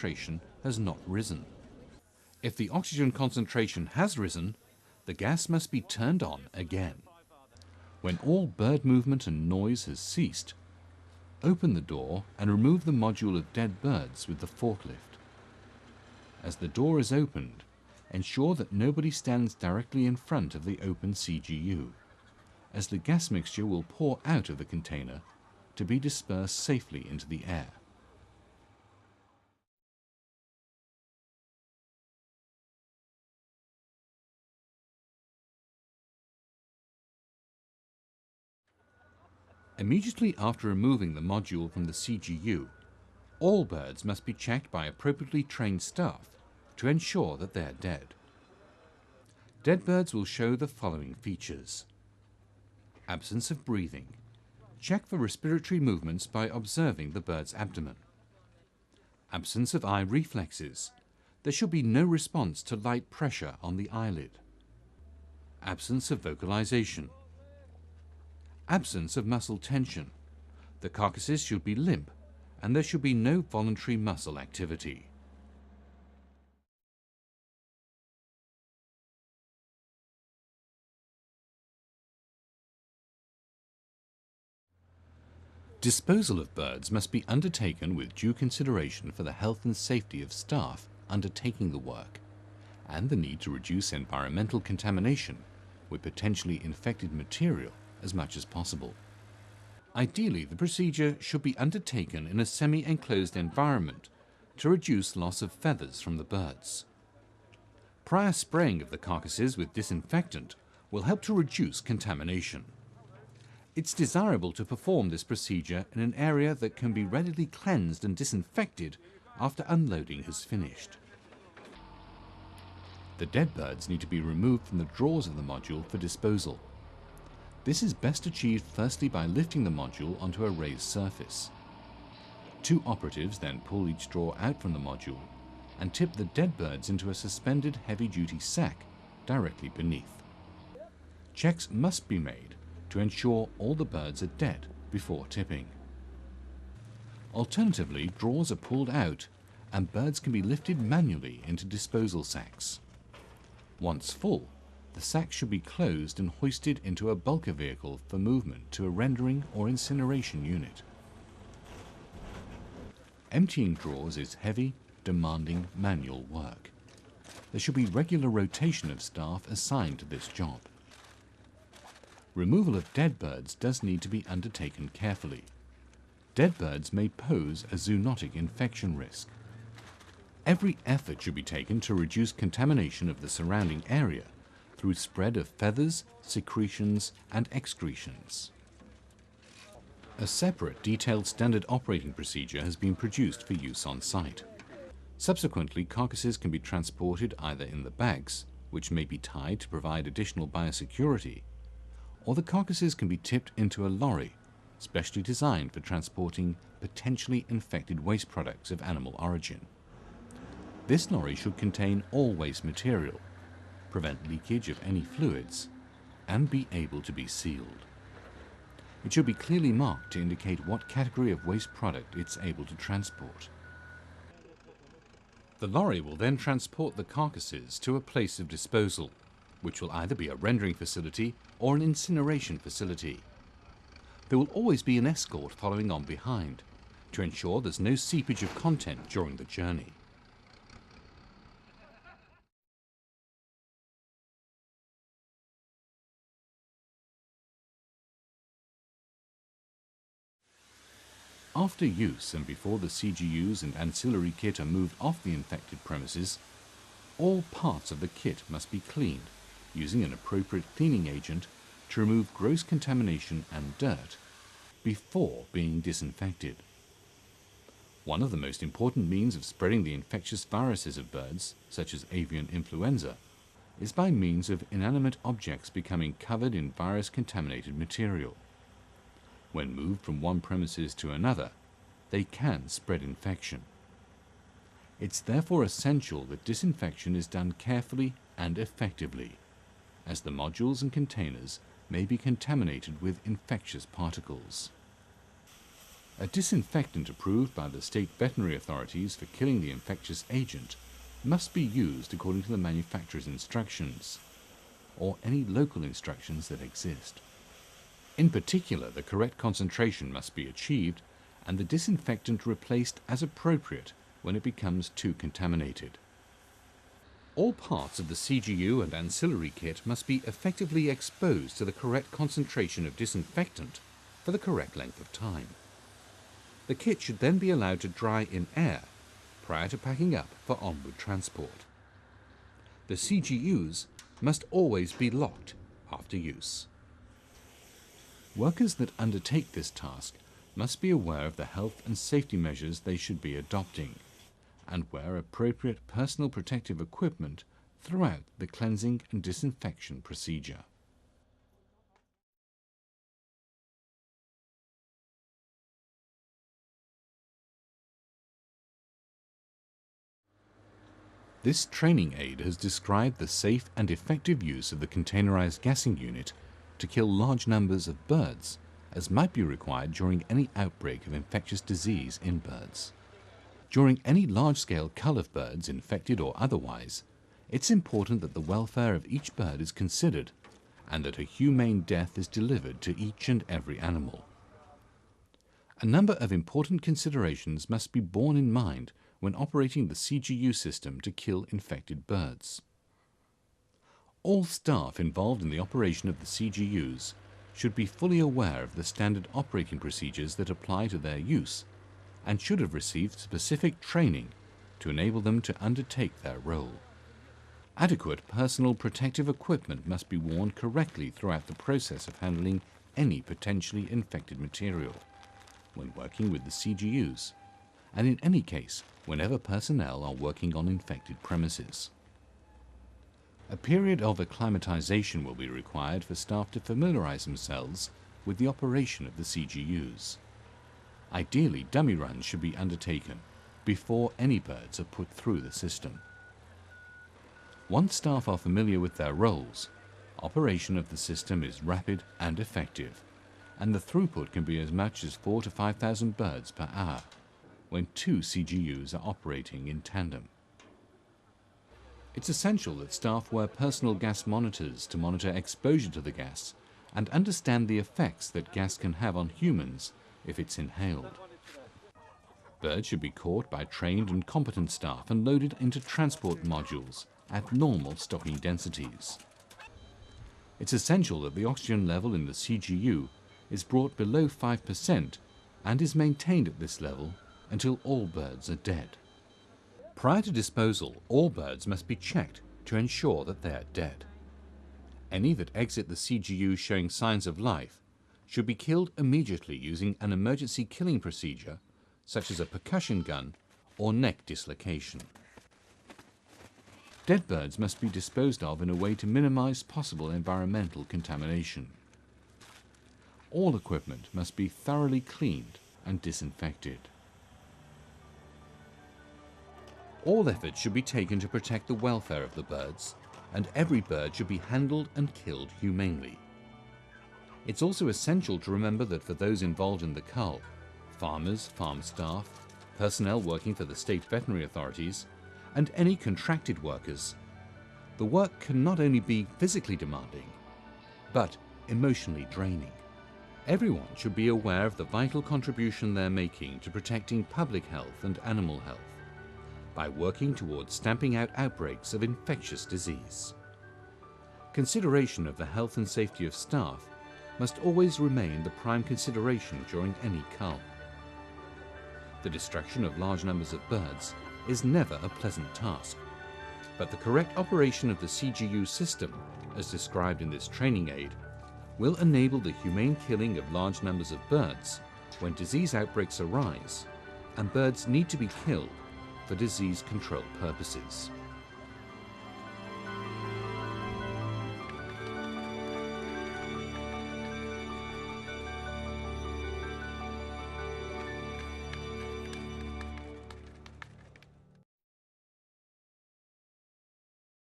concentration has not risen. If the oxygen concentration has risen, the gas must be turned on again. When all bird movement and noise has ceased, open the door and remove the module of dead birds with the forklift. As the door is opened, ensure that nobody stands directly in front of the open CGU, as the gas mixture will pour out of the container to be dispersed safely into the air. Immediately after removing the module from the CGU, all birds must be checked by appropriately trained staff to ensure that they are dead. Dead birds will show the following features: absence of breathing. Check for respiratory movements by observing the bird's abdomen. Absence of eye reflexes. There should be no response to light pressure on the eyelid. Absence of vocalization. Absence of muscle tension. The carcasses should be limp, and there should be no voluntary muscle activity. Disposal of birds must be undertaken with due consideration for the health and safety of staff undertaking the work, and the need to reduce environmental contamination with potentially infected material as much as possible. Ideally, the procedure should be undertaken in a semi-enclosed environment to reduce loss of feathers from the birds. Prior spraying of the carcasses with disinfectant will help to reduce contamination. It's desirable to perform this procedure in an area that can be readily cleansed and disinfected after unloading has finished. The dead birds need to be removed from the drawers of the module for disposal. This is best achieved firstly by lifting the module onto a raised surface. Two operatives then pull each drawer out from the module and tip the dead birds into a suspended heavy-duty sack directly beneath. Checks must be made to ensure all the birds are dead before tipping. Alternatively, drawers are pulled out and birds can be lifted manually into disposal sacks. Once full, the sack should be closed and hoisted into a bulker vehicle for movement to a rendering or incineration unit. Emptying drawers is heavy, demanding manual work. There should be regular rotation of staff assigned to this job. Removal of dead birds does need to be undertaken carefully. Dead birds may pose a zoonotic infection risk. Every effort should be taken to reduce contamination of the surrounding area through spread of feathers, secretions, and excretions. A separate detailed standard operating procedure has been produced for use on site. Subsequently, carcasses can be transported either in the bags, which may be tied to provide additional biosecurity, or the carcasses can be tipped into a lorry, specially designed for transporting potentially infected waste products of animal origin. This lorry should contain all waste material, prevent leakage of any fluids, and be able to be sealed. It should be clearly marked to indicate what category of waste product it's able to transport. The lorry will then transport the carcasses to a place of disposal, which will either be a rendering facility or an incineration facility. There will always be an escort following on behind to ensure there's no seepage of content during the journey. After use and before the CGUs and ancillary kit are moved off the infected premises, all parts of the kit must be cleaned using an appropriate cleaning agent to remove gross contamination and dirt before being disinfected. One of the most important means of spreading the infectious viruses of birds, such as avian influenza, is by means of inanimate objects becoming covered in virus-contaminated material. When moved from one premises to another, they can spread infection. It's therefore essential that disinfection is done carefully and effectively, as the modules and containers may be contaminated with infectious particles. A disinfectant approved by the state veterinary authorities for killing the infectious agent must be used according to the manufacturer's instructions, or any local instructions that exist. In particular, the correct concentration must be achieved and the disinfectant replaced as appropriate when it becomes too contaminated. All parts of the CGU and ancillary kit must be effectively exposed to the correct concentration of disinfectant for the correct length of time. The kit should then be allowed to dry in air prior to packing up for onward transport. The CGUs must always be locked after use. Workers that undertake this task must be aware of the health and safety measures they should be adopting and wear appropriate personal protective equipment throughout the cleansing and disinfection procedure. This training aid has described the safe and effective use of the containerized gassing unit to kill large numbers of birds, as might be required during any outbreak of infectious disease in birds. During any large-scale cull of birds, infected or otherwise, it's important that the welfare of each bird is considered and that a humane death is delivered to each and every animal. A number of important considerations must be borne in mind when operating the CGU system to kill infected birds. All staff involved in the operation of the CGUs should be fully aware of the standard operating procedures that apply to their use and should have received specific training to enable them to undertake their role. Adequate personal protective equipment must be worn correctly throughout the process of handling any potentially infected material when working with the CGUs, and in any case whenever personnel are working on infected premises. A period of acclimatization will be required for staff to familiarize themselves with the operation of the CGUs. Ideally, dummy runs should be undertaken before any birds are put through the system. Once staff are familiar with their roles, operation of the system is rapid and effective, and the throughput can be as much as 4,000 to 5,000 birds per hour when 2 CGUs are operating in tandem. It's essential that staff wear personal gas monitors to monitor exposure to the gas and understand the effects that gas can have on humans if it's inhaled. Birds should be caught by trained and competent staff and loaded into transport modules at normal stocking densities. It's essential that the oxygen level in the CGU is brought below 5% and is maintained at this level until all birds are dead. Prior to disposal, all birds must be checked to ensure that they are dead. Any that exit the CGU showing signs of life should be killed immediately using an emergency killing procedure such as a percussion gun or neck dislocation. Dead birds must be disposed of in a way to minimize possible environmental contamination. All equipment must be thoroughly cleaned and disinfected. All efforts should be taken to protect the welfare of the birds, and every bird should be handled and killed humanely. It's also essential to remember that for those involved in the cull, farmers, farm staff, personnel working for the state veterinary authorities, and any contracted workers, the work can not only be physically demanding, but emotionally draining. Everyone should be aware of the vital contribution they're making to protecting public health and animal health by working towards stamping out outbreaks of infectious disease. Consideration of the health and safety of staff must always remain the prime consideration during any cull. The destruction of large numbers of birds is never a pleasant task, but the correct operation of the CGU system, as described in this training aid, will enable the humane killing of large numbers of birds when disease outbreaks arise and birds need to be killed for disease control purposes.